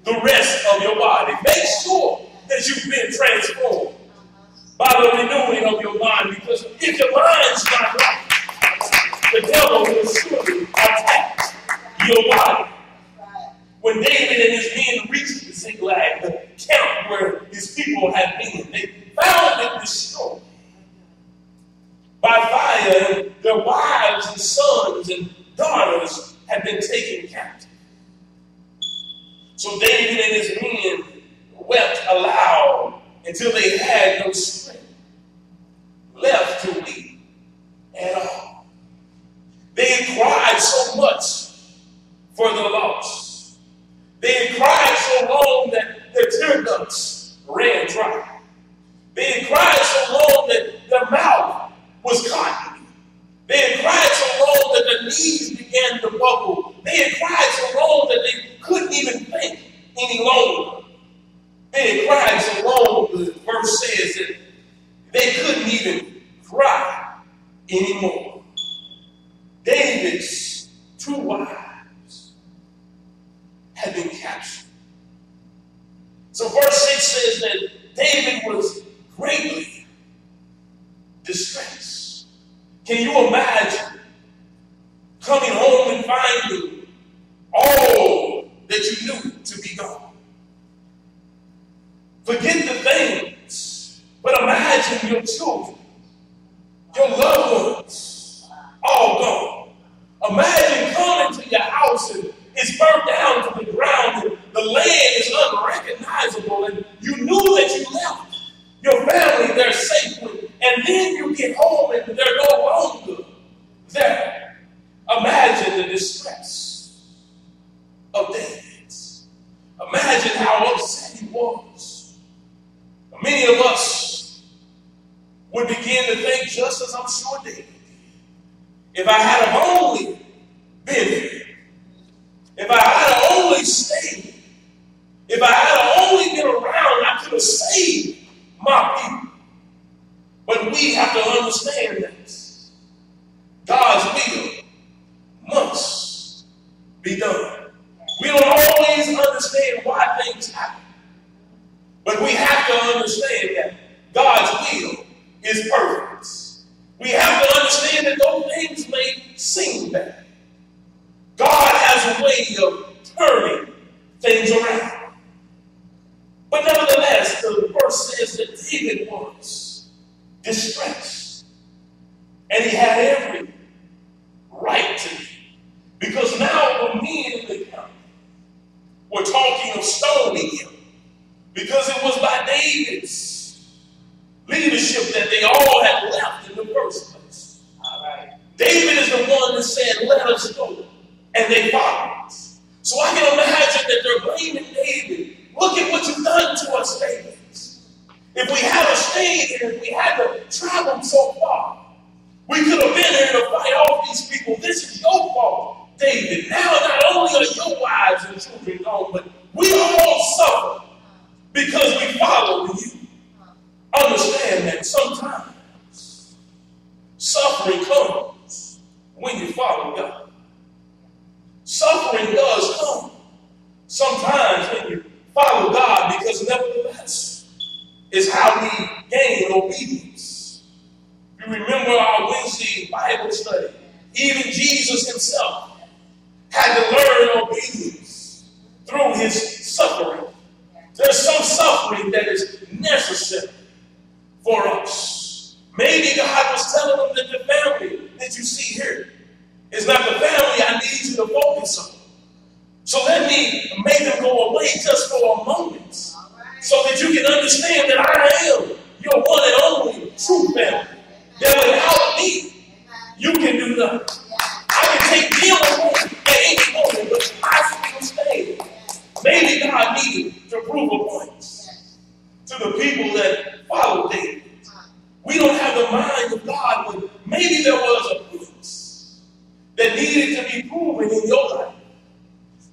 the rest of your body. Make sure that you've been transformed by the renewing of your mind, because if your mind's not right, the devil will surely attack your body. When David and his men reached the Ziklag, the camp where his people had been, they found it destroyed by fire, and their wives and sons and daughters had been taken captive. So David and his men wept aloud until they had no strength left to weep at all. They had cried so much for the loss. They had cried so long that their tear ducts ran dry. They had cried so long that their mouth was cotton. They had cried so long that their knees began to buckle. They had cried so long that they couldn't even think any longer. They had cried so long, the verse says, that they couldn't even cry anymore. David's two wives had been captured. So verse 6 says that David was greatly distressed. Can you imagine coming home and finding all that you knew to be gone? Forget the things, but imagine your children, your loved ones, all gone. Imagine coming to your house and it's burnt down to the ground and the land is unrecognizable and you knew that you left your family there safely, and then you get home and they're no longer there. Imagine the distress of David. Imagine how upset he was. Many of us would begin to think, just as I'm sure David did, if I had have only been here, if I had have only stayed, if I had have only been around, I could have saved my people. But we have to understand that God's will must be done. We don't always understand why things happen, but we have to understand that God's will is perfect. We have to understand that though things may seem bad, God has a way of turning things around. But nevertheless, the verse says that David was distressed. And he had every right to be. Because now the men in the camp were talking of stoning him. Because it was by David's leadership that they all had left in the first place. All right. David is the one that said, let us go. And they followed. So I can imagine that they're blaming David. Look at what you've done to us, David. If we had stayed here, if we had to travel so far, we could have been here to fight off these people. This is your fault, David. Now not only are your wives and children gone, but we all suffer because we followed you. Understand that sometimes suffering comes when you follow God. Suffering does come sometimes when you follow God, because nevertheless is how we gain obedience. You remember our Wednesday Bible study. Even Jesus himself had to learn obedience through his suffering. There's some suffering that is necessary for us. Maybe God was telling them that the family that you see here is not the family I need you to focus on. So let me make them go away just for a moment, so that you can understand that I am your one and only true family. That without me, you can do nothing. I can take them away at any moment, but I still stay. Maybe God needed to prove a point to the people that followed David. We don't have the mind of God, but maybe there was a point that needed to be proven in your life.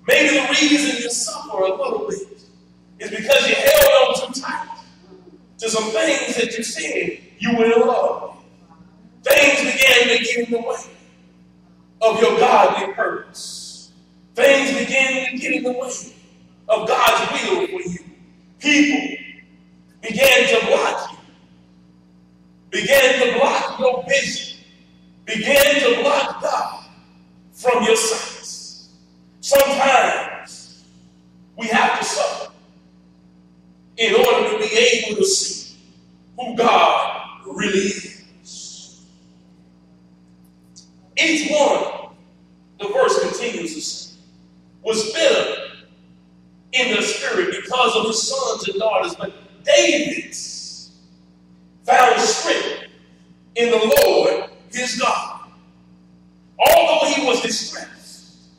Maybe the reason you suffer a little bit is because you held on too tight to some things that you said you were in love with. Things began to get in the way of your godly purpose. Things began to get in the way of God's people began to block you, began to block your vision, began to block God from your sights. Sometimes we have to suffer in order to be able to see who God really is. Each one, the verse continues to say, was bitter in the spirit because of his sons and daughters, but David found strength in the Lord his God. Although he was distressed,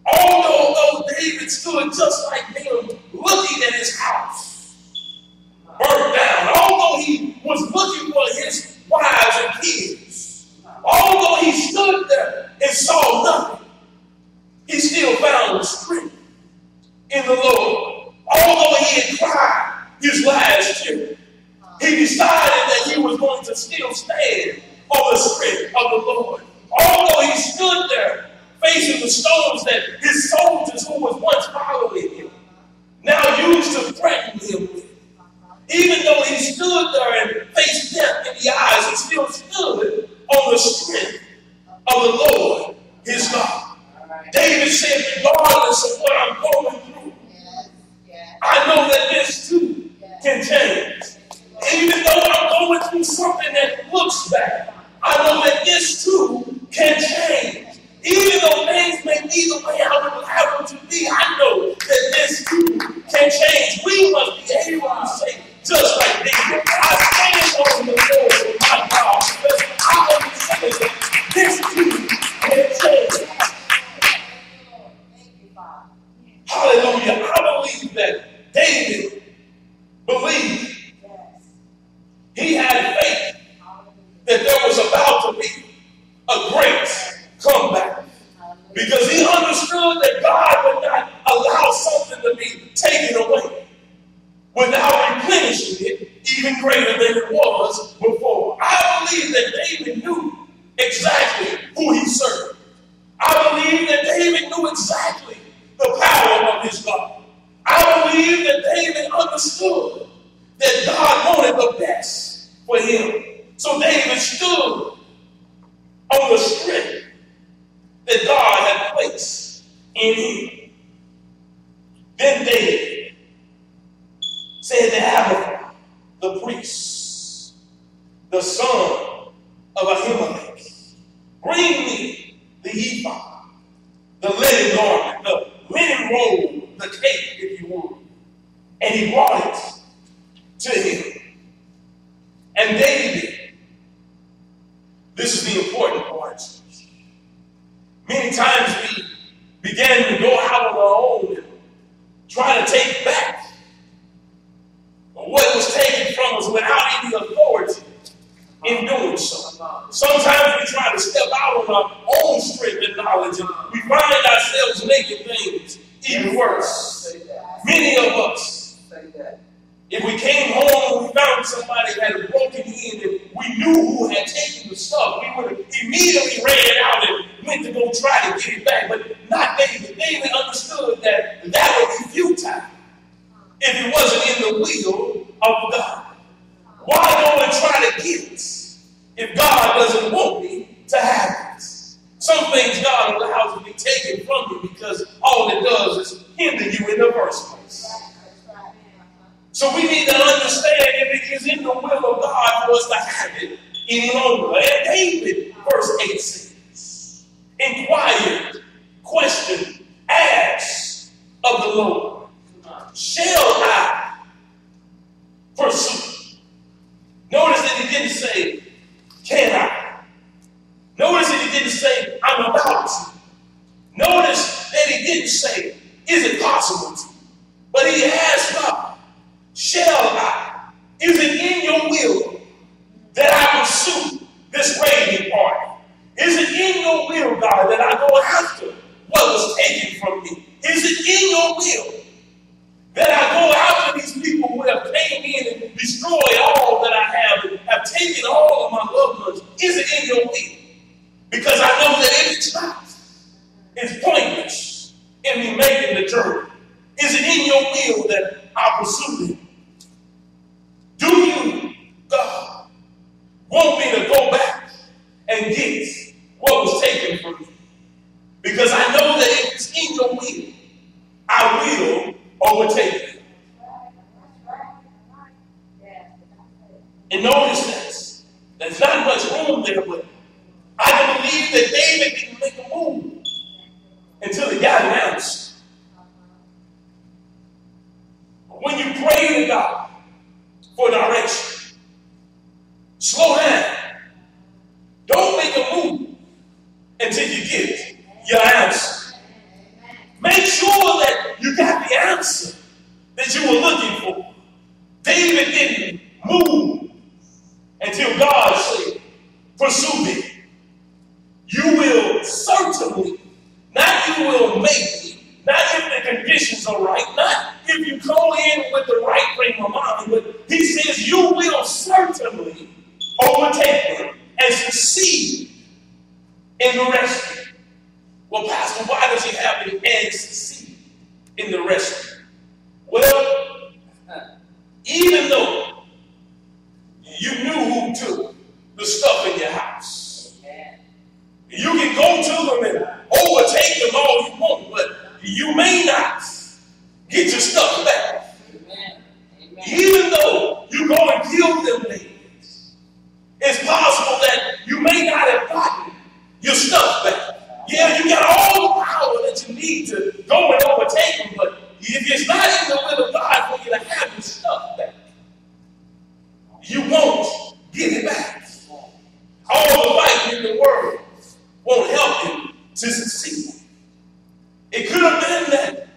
although David stood just like them looking at his house burned down, although he was looking for his wives and kids, although he stood there and saw nothing, he still found strength in the Lord. Although he had cried his last tear, he decided that he was going to still stand on the strength of the Lord. Although he stood there facing the stones that his soldiers who was once following him now used to threaten him with. Even though he stood there and faced death in the eyes, he still stood on the strength of the Lord, his God. David said, regardless of what I'm going through, I know that this too can change. Even though I'm going through something that looks bad, I know that this too can change. Even though things may be the way I would have them to be, I know that this too can change. We must be able to say, just like David, I stand on the Lord my God, because I understand that this too can change. Hallelujah. I believe that David believed. He had faith that there was about to be a great comeback, because he understood that God would not allow something to be taken away without replenishing it even greater than it was before. I believe that David knew exactly who he served. I believe that David knew exactly the power of his God. I believe that David understood that God wanted the best for him. So David stood on the strength that God had placed in him. Then David said to Abiathar, the priest, the son of Ahimelech, bring me the ephod, the linen garment, the linen robe, the cake, if you would. And he brought it to him. And David, this is the important part. Many times we began to go out on our own and try to take back what was taken from us without any authority in doing so. Sometimes we try to step out on our own strength and knowledge, and we find ourselves making things even worse. Many of us, if we came home and we found somebody had broken in and we knew who had taken the stuff, we would have immediately ran out and went to go try to get it back. But not David. David understood that that would be futile if it wasn't in the will of God. Why go and try to get it if God doesn't want me to have it? Some things God allows to be taken from you because all it does is hinder you in the first place. So we need to understand if it is in the will of God for us to have it any longer. And David, verse 8 says, inquired, questioned, asked of the Lord, shall I pursue? Notice that he didn't say, can I? Notice that he didn't say, I'm about to. Notice that he didn't say, is it possible to? But he asked God, shall I? Is it in your will that I pursue this raving party? Is it in your will, God, that I go after what was taken from me? Is it in your will that I go after these people who have came in and destroyed all that I have and have taken all of my loved ones? Is it in your will? Because I know that if it's not, it's pointless in me making the journey. Is it in your will that I pursue them? overtake them. And notice this. There's not much room there, but I can believe that David didn't make a move until he got an answer. When you pray to God for direction, slow down. Don't make a move until you get your answer. Make sure that you got the answer that you were looking for. David didn't move until God said, pursue it. You will certainly, not you will make it, not if the conditions are right, not if you go in with the right frame of mind, but he says you will certainly overtake them and succeed in the rescue. Well, Pastor, why does he have the and succeed in the rescue? Well, even though you knew who took the stuff in your house, you can go to them and overtake them all you want, but you may not get your stuff back. Even though you go and kill them ladies, it's possible that you may not have gotten your stuff back. Yeah, you got all the power that you need to go and overtake them, but if it's not in the will of God for you to have your stuff back, you won't get it back. All the fighting in the world won't help you to succeed. It could have been that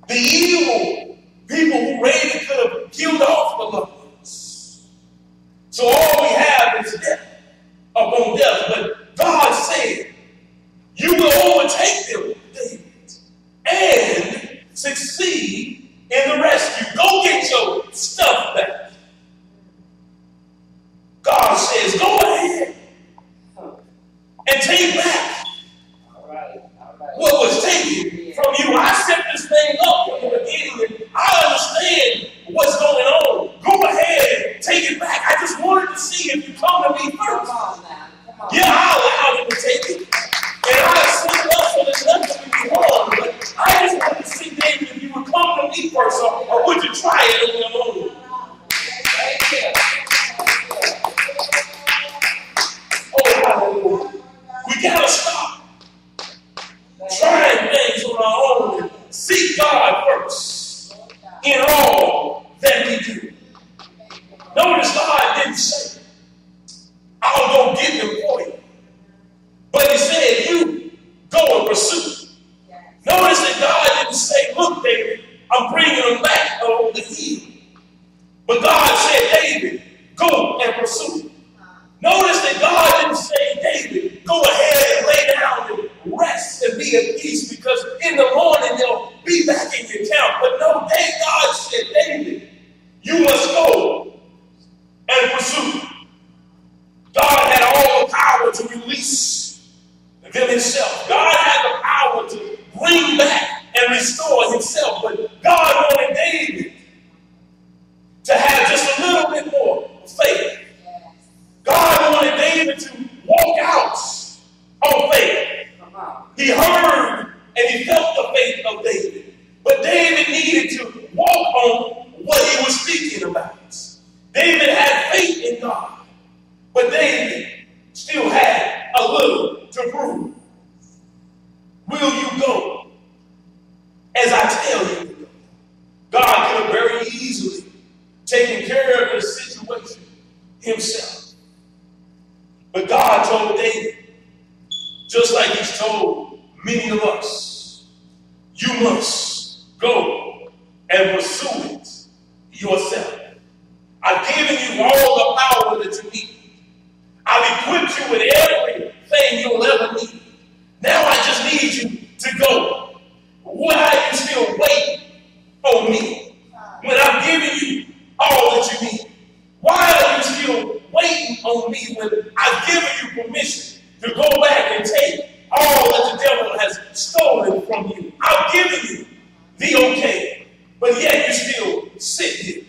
the evil people who raided could have killed off the loved ones. So all we have is death upon death. But God said, you will overtake them, David, and succeed in the rescue. Go get your stuff back. God says, go ahead and take back what was taken from you. I set this thing up from the beginning, and I understand what's going on. Go ahead and take it back. I just wanted to see if you come to me first. Yeah, I allowed him to take it. And I set it up so there's nothing to be wrong. But I just wanted to see, David, if you would come to me first, or would you try it on your own? Oh, hallelujah. We got to stop trying things on our own and seek God first in all that we do. Notice God didn't say, I'll go get them for you. But he said, you go and pursue. Notice that God didn't say, look, David, I'm bringing them back over the hill. But God said, David, go and pursue. Notice that God didn't say, David, go ahead and lay down and rest and be at peace, because in the morning they'll be back in your camp. But no, God said, David, you must go and pursue. God had all the power to release them himself. God had the power to bring back and restore himself. But God wanted David to have just a little bit more faith. God wanted David to walk out on faith. He heard and he felt the faith of David. But David needed to walk on what he was speaking about. David had faith in God, but David still had a little to prove. Will you go as I tell you to go? God could have very easily taken care of the situation himself. But God told David, just like he's told many of us, you must go and pursue it yourself. I've given you all the power that you need. I've equipped you with everything you'll ever need. Now I just need you to go. Why are you still waiting on me when I've given you all that you need? Why are you still waiting on me when I've given you permission to go back and take all that the devil has stolen from you? I've given you the okay, but yet you still sit here